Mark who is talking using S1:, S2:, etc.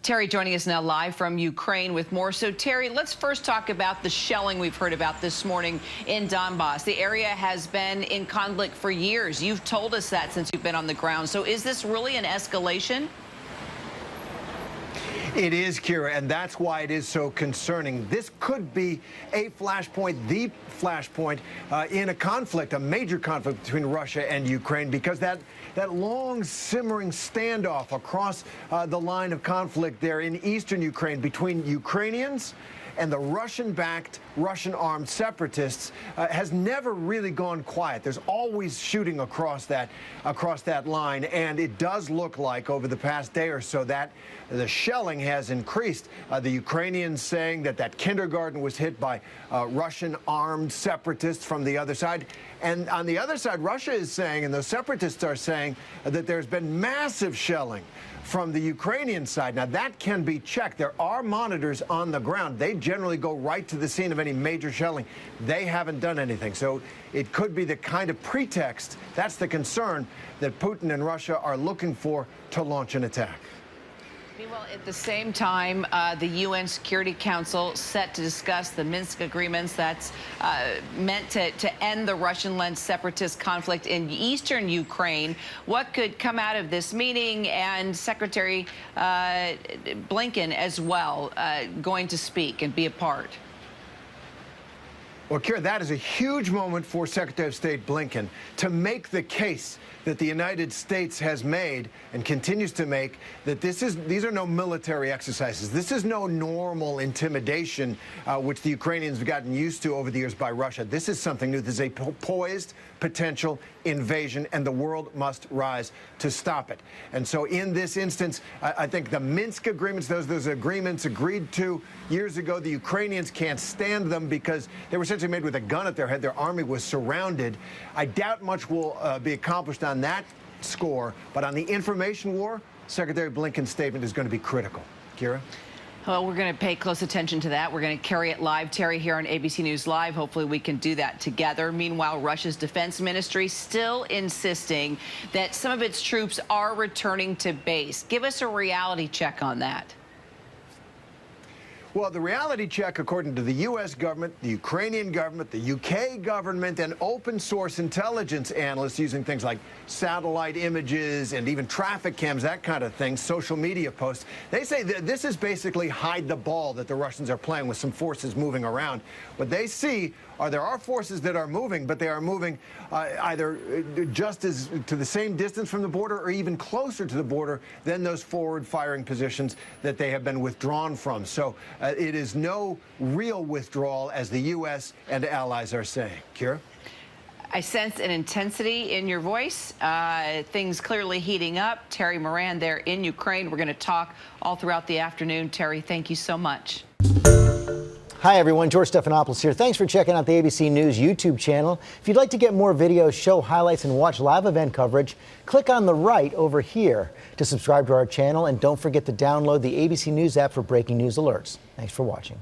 S1: Terry joining us now live from Ukraine with more. So, Terry, let's first talk about the shelling we've heard about this morning in Donbass. The area has been in conflict for years. You've told us that since you've been on the ground. So is this really an escalation?
S2: It is, Kira, and that's why it is so concerning. This could be a flashpoint, the flashpoint in a conflict, a major conflict between Russia and Ukraine, because that long simmering standoff across the line of conflict there in eastern Ukraine between Ukrainians and the Russian-backed, Russian-armed separatists has never really gone quiet. There's always shooting across that line, and it does look like over the past day or so that the shelling has increased. The Ukrainians saying that kindergarten was hit by Russian-armed separatists from the other side. And on the other side, Russia is saying, and the separatists are saying, that there's been massive shelling from the Ukrainian side. Now, that can be checked. There are monitors on the ground. They generally go right to the scene of any major shelling. They haven't done anything. So it could be the kind of pretext, that's the concern, that Putin and Russia are looking for to launch an attack.
S1: Meanwhile, at the same time, the UN Security Council set to discuss the Minsk agreements that's meant to end the Russian-led separatist conflict in eastern Ukraine. What could come out of this meeting? And Secretary Blinken as well going to speak and be a part.
S2: Well, Kira, that is a huge moment for Secretary of State Blinken to make the case that the United States has made and continues to make, that these are no military exercises. This is no normal intimidation, which the Ukrainians have gotten used to over the years by Russia. This is something new. This is a poised potential invasion, and the world must rise to stop it. And so in this instance, I think the Minsk agreements, those agreements agreed to years ago, the Ukrainians can't stand them because they were essentially made with a gun at their head. Their army was surrounded. I doubt much will be accomplished on that score, but on the information war, Secretary Blinken's statement is going to be critical. Kira?
S1: Well, we're going to pay close attention to that. We're going to carry it live, Terry, here on ABC News Live. Hopefully we can do that together. Meanwhile, Russia's defense ministry still insisting that some of its troops are returning to base. Give us a reality check on that.
S2: Well, the reality check, according to the U.S. government, the Ukrainian government, the U.K. government, and open source intelligence analysts using things like satellite images and even traffic cams, that kind of thing, social media posts, they say that this is basically hide the ball that the Russians are playing with some forces moving around. What they see are there are forces that are moving, but they are moving either just as to the same distance from the border or even closer to the border than those forward firing positions that they have been withdrawn from. So it is no real withdrawal, as the U.S. and allies are saying. Kira?
S1: I sense an intensity in your voice, things clearly heating up. Terry Moran there in Ukraine. We're going to talk all throughout the afternoon. Terry, thank you so much.
S3: Hi, everyone. George Stephanopoulos here. Thanks for checking out the ABC News YouTube channel. If you'd like to get more videos, show highlights, and watch live event coverage, click on the right over here to subscribe to our channel. And don't forget to download the ABC News app for breaking news alerts. Thanks for watching.